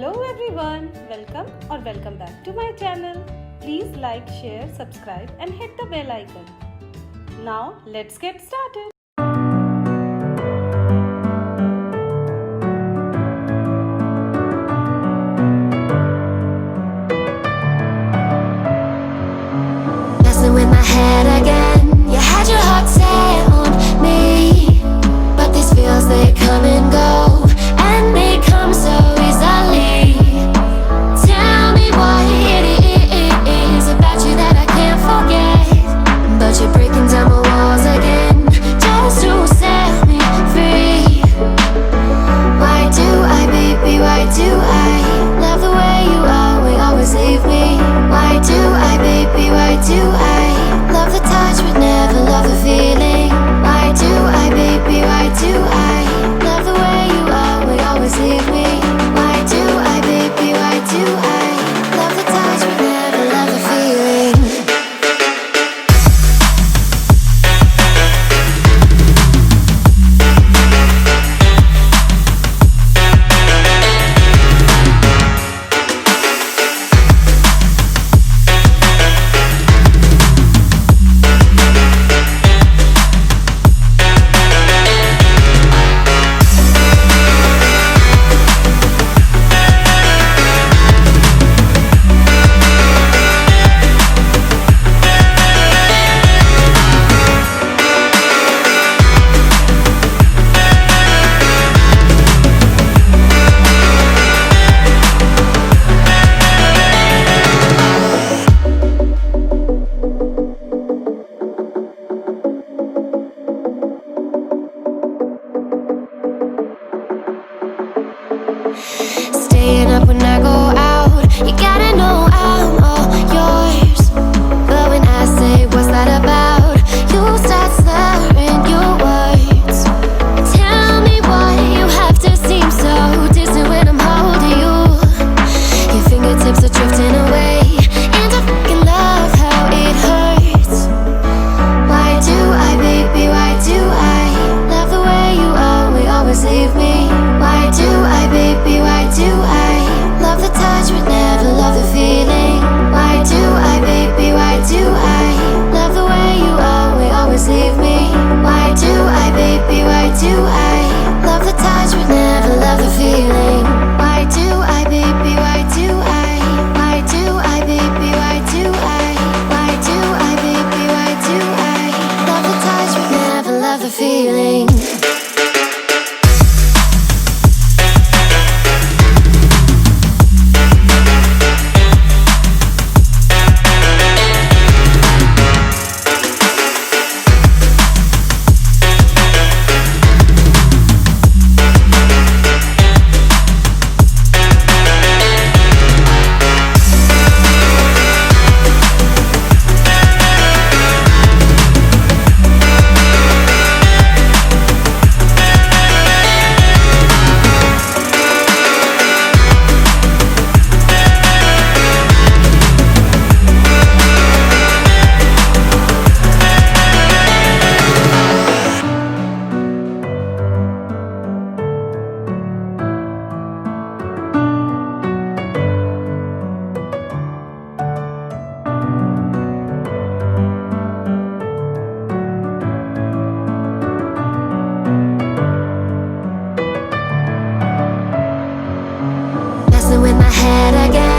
Hello everyone, welcome back to my channel. Please like, share, subscribe and hit the bell icon. Now let's get started. Messing with my head again. You had your heart set on me, but these feels, they come and go, and they come so easily. Tell me what it is about you that I can't forget, but you're breaking down my walls again, just to set me free. Why do I, baby, why do I love the way you always leave me? Why do I, baby, why do I love the touch but never love the feeling? Why do I, baby, why do I love the way you always leave me? Why do I, baby, why do I love the touch but never love the feeling? Staying up when I go out, you gotta know I'm all yours. But when I say what's that about, you start slurring your words. Tell me why you have to seem so distant when I'm holding you. Your fingertips are drifting away, and I fucking love how it hurts. Why do I, baby, why do I love the way you always leave me? Why do I, baby, why do I love the touch but never love the feeling? Why do I, baby, why do I love the way you always leave me? Why do I, baby, why do I love the touch but never love the feeling? Why do I, baby, why do I? Why do I, baby, why do I? Why do I, baby, why do I love the touch but never love the feeling? Messing with my head again.